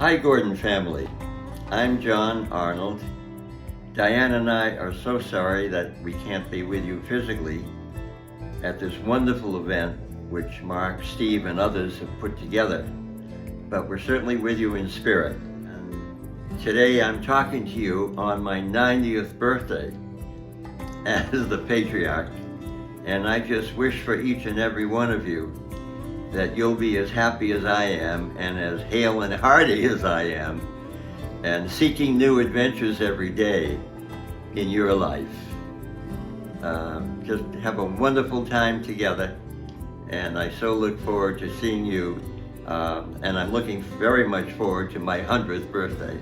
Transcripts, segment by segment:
Hi, Gordon family. I'm John Arnold. Diane and I are so sorry that we can't be with you physically at this wonderful event which Mark, Steve, and others have put together, but we're certainly with you in spirit. And today I'm talking to you on my 90th birthday as the patriarch, and I just wish for each and every one of you that you'll be as happy as I am and as hale and hearty as I am, and seeking new adventures every day in your life. Just have a wonderful time together, and I so look forward to seeing you, and I'm looking very much forward to my 100th birthday.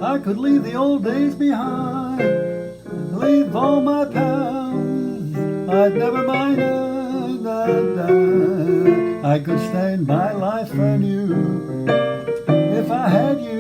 I could leave the old days behind, leave all my pals, I'd never mind. I could stand by life anew if I had you.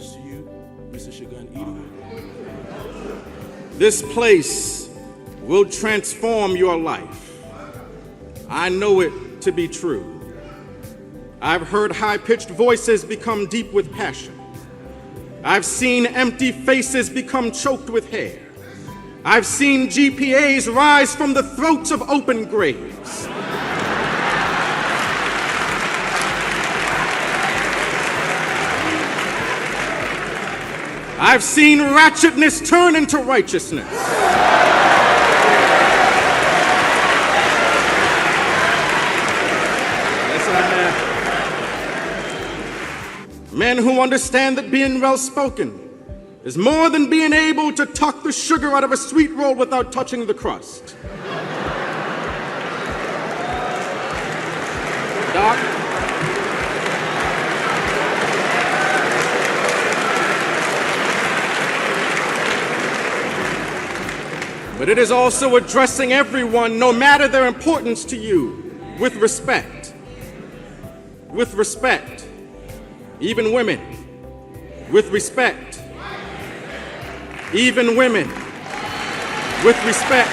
introduce to you Mr. Shagun Idowu. This place will transform your life. I know it to be true. I've heard high-pitched voices become deep with passion. I've seen empty faces become choked with hair. I've seen GPAs rise from the throats of open graves. I've seen ratchetness turn into righteousness. Yes, I have. Men who understand that being well-spoken is more than being able to tuck the sugar out of a sweet roll without touching the crust. Doc? But it is also addressing everyone, no matter their importance to you, with respect. With respect. Even women. With respect. Even women. With respect.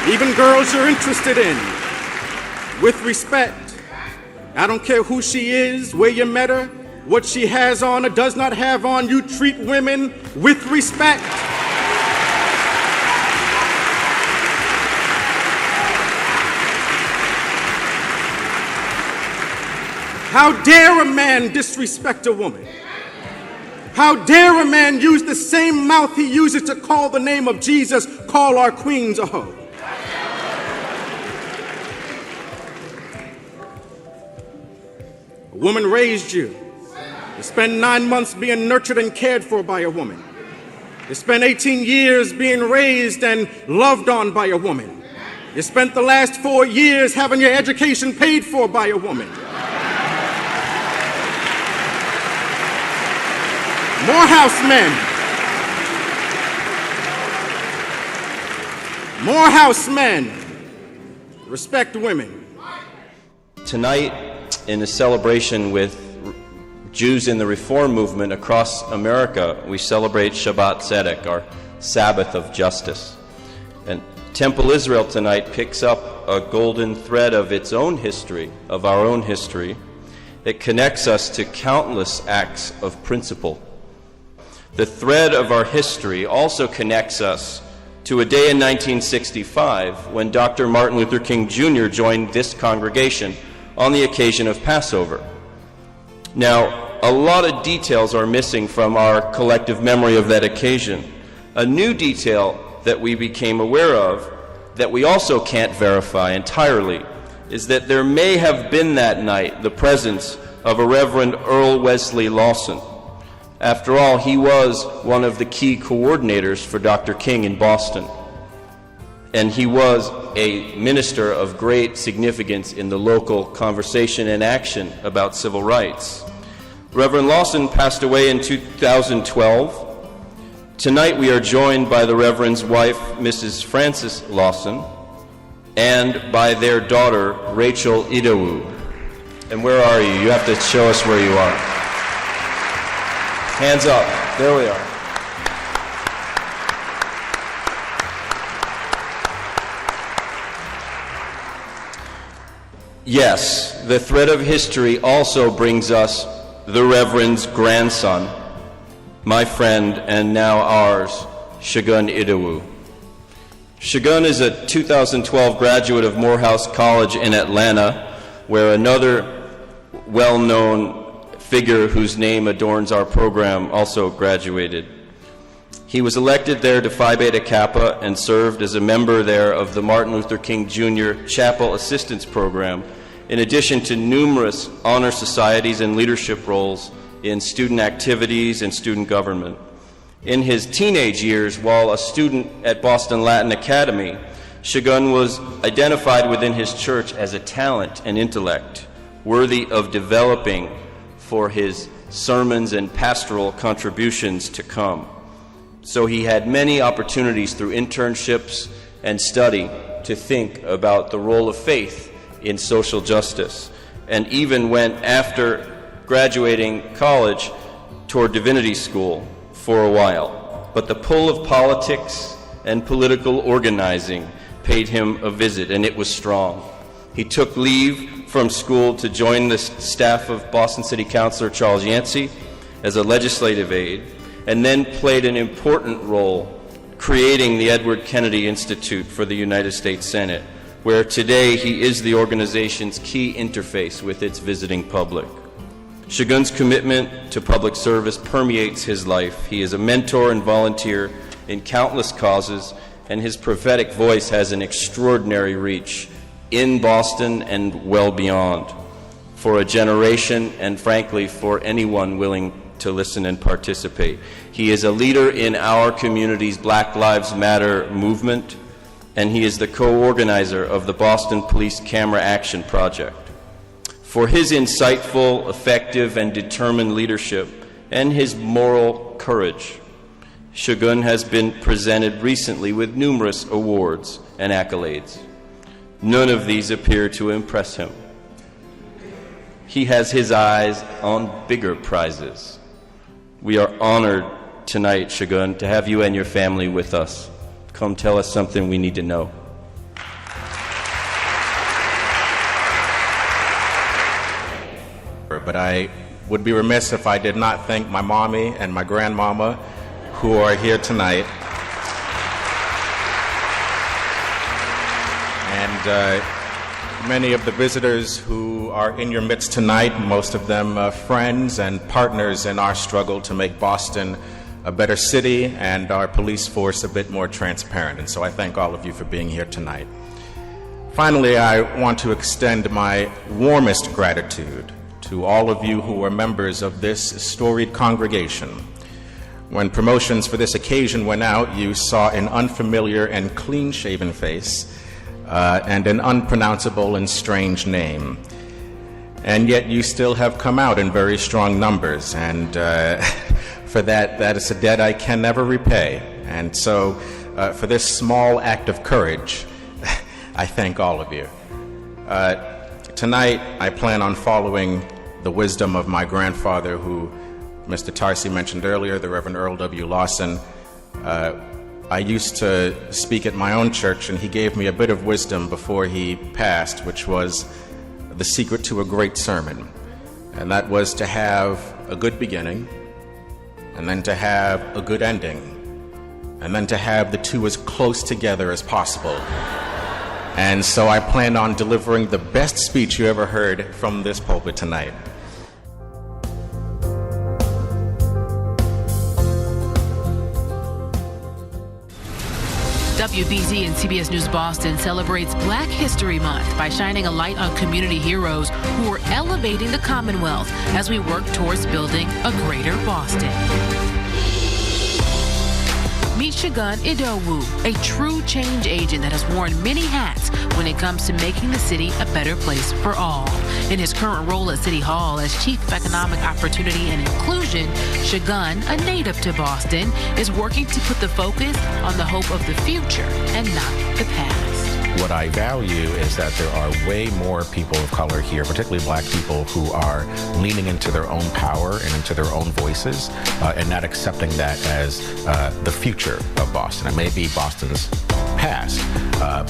Even girls you're interested in. With respect. I don't care who she is, where you met her, what she has on or does not have on, you treat women with respect. How dare a man disrespect a woman? How dare a man use the same mouth he uses to call the name of Jesus, call our queens a hoe? A woman raised you. You spend 9 months being nurtured and cared for by a woman. You spent 18 years being raised and loved on by a woman. You spent the last 4 years having your education paid for by a woman. Morehouse men. Morehouse men. Respect women. Tonight, in a celebration with Jews in the Reform movement across America, we celebrate Shabbat Tzedek, our Sabbath of justice. And Temple Israel tonight picks up a golden thread of its own history, of our own history. It connects us to countless acts of principle. The thread of our history also connects us to a day in 1965 when Dr. Martin Luther King Jr. joined this congregation on the occasion of Passover. Now, a lot of details are missing from our collective memory of that occasion. A new detail that we became aware of, that we also can't verify entirely, is that there may have been that night the presence of a Reverend Earl Wesley Lawson. After all, he was one of the key coordinators for Dr. King in Boston. And he was a minister of great significance in the local conversation and action about civil rights. Reverend Lawson passed away in 2012. Tonight we are joined by the Reverend's wife, Mrs. Frances Lawson, and by their daughter, Rachel Idowu. And where are you? You have to show us where you are. Hands up. There we are. Yes, the thread of history also brings us the Reverend's grandson, my friend and now ours, Shagun Idowu. Shagun is a 2012 graduate of Morehouse College in Atlanta, where another well-known figure whose name adorns our program also graduated. He was elected there to Phi Beta Kappa and served as a member there of the Martin Luther King Jr. Chapel Assistance Program, in addition to numerous honor societies and leadership roles in student activities and student government. In his teenage years, while a student at Boston Latin Academy, Shagun was identified within his church as a talent and intellect worthy of developing for his sermons and pastoral contributions to come. So he had many opportunities through internships and study to think about the role of faith in social justice. And even when, after graduating college, toward divinity school for a while, but the pull of politics and political organizing paid him a visit, and it was strong. He took leave from school to join the staff of Boston City Councilor Charles Yancey as a legislative aide, and then played an important role creating the Edward Kennedy Institute for the United States Senate, where today he is the organization's key interface with its visiting public. Shogun's commitment to public service permeates his life. He is a mentor and volunteer in countless causes, and his prophetic voice has an extraordinary reach in Boston and well beyond for a generation and, frankly, for anyone willing to listen and participate. He is a leader in our community's Black Lives Matter movement, and he is the co-organizer of the Boston Police Camera Action Project. For his insightful, effective, and determined leadership and his moral courage, Shogun has been presented recently with numerous awards and accolades. None of these appear to impress him. He has his eyes on bigger prizes. We are honored tonight, Shogun, to have you and your family with us. Come tell us something we need to know. But I would be remiss if I did not thank my mommy and my grandmama who are here tonight. And many of the visitors who are in your midst tonight, most of them friends and partners in our struggle to make Boston a better city and our police force a bit more transparent. And so I thank all of you for being here tonight. Finally, I want to extend my warmest gratitude to all of you who are members of this storied congregation. When promotions for this occasion went out, you saw an unfamiliar and clean-shaven face and an unpronounceable and strange name. And yet you still have come out in very strong numbers, and for that is a debt I can never repay. And so for this small act of courage, I thank all of you. Tonight, I plan on following the wisdom of my grandfather, who Mr. Tarsi mentioned earlier, the Reverend Earl W. Lawson. I used to speak at my own church, and he gave me a bit of wisdom before he passed, which was the secret to a great sermon. And that was to have a good beginning, and then to have a good ending, and then to have the two as close together as possible. And so I plan on delivering the best speech you ever heard from this pulpit tonight. WBZ and CBS News Boston celebrates Black History Month by shining a light on community heroes who are elevating the Commonwealth as we work towards building a greater Boston. Meet Shogun Idowu, a true change agent that has worn many hats when it comes to making the city a better place for all. In his current role at City Hall as Chief of Economic Opportunity and Inclusion, Shogun, a native to Boston, is working to put the focus on the hope of the future and not the past. What I value is that there are way more people of color here, particularly Black people, who are leaning into their own power and into their own voices and not accepting that as the future of Boston. It may be Boston's past,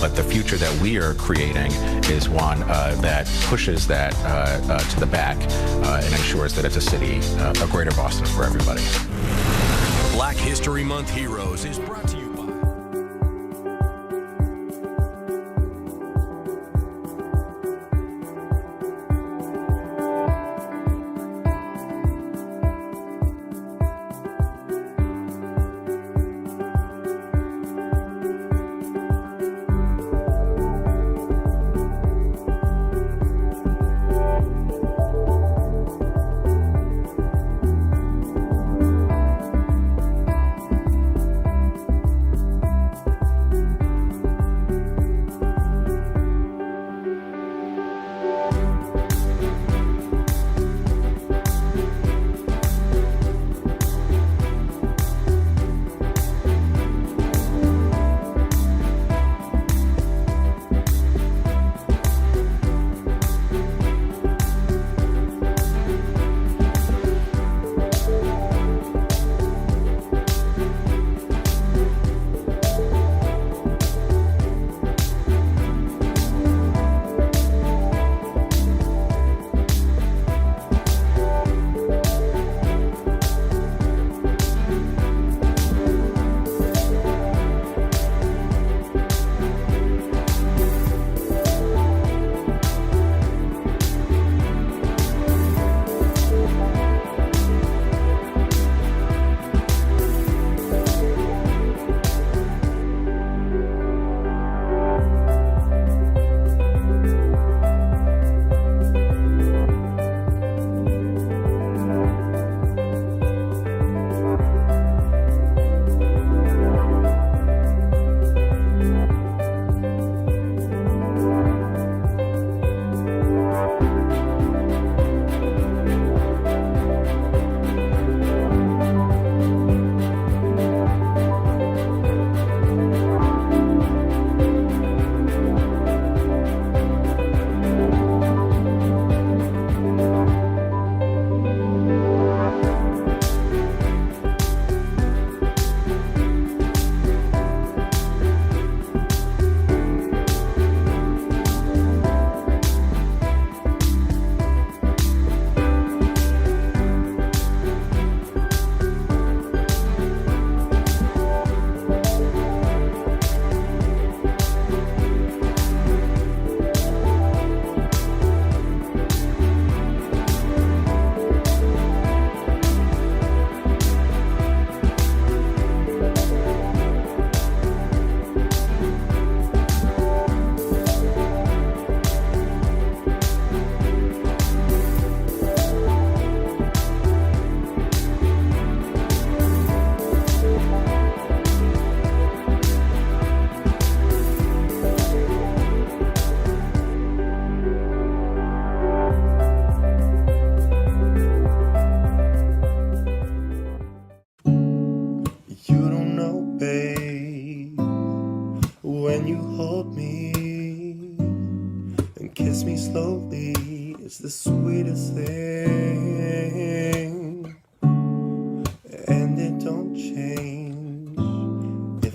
but the future that we are creating is one that pushes that to the back and ensures that it's a city, a greater Boston for everybody. Black History Month Heroes is brought to you by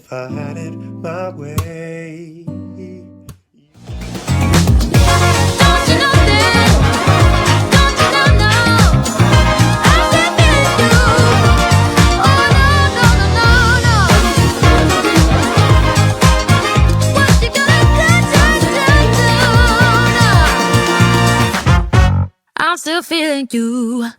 if I had it my way. Don't you know that? Don't you know? I'm feeling you. Oh no. What you gonna do? I'm still feeling you.